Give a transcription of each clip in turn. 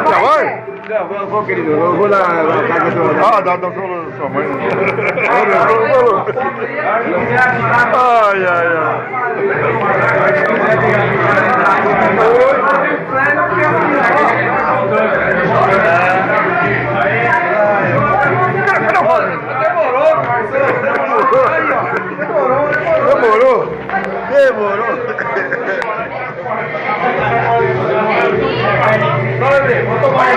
Já vai? Não, vou, querido, eu vou na casa do... Ah, dá sua mãe. Ai, ai, Demorou. Vou tomar aí.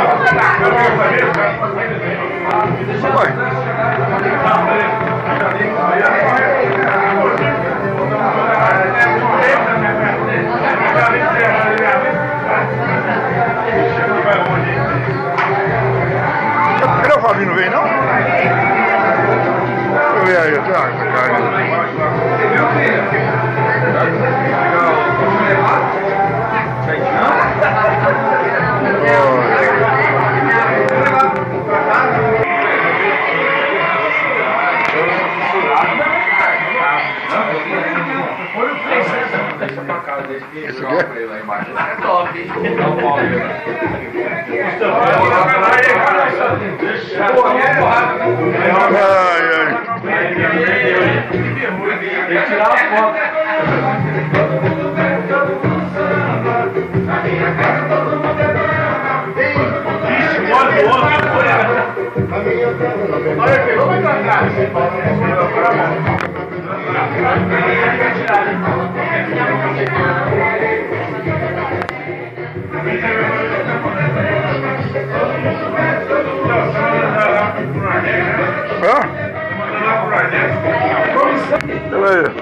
Cadê o Fabinho? Não vem, não? Deixa eu ver aí, essa cara. Deixa pra casa, deixa que Esse joga aqui? pra ele lá embaixo. É top. Dá um pau nele. Ai, ai. Tem que tirar a foto. Hã? Pera aí.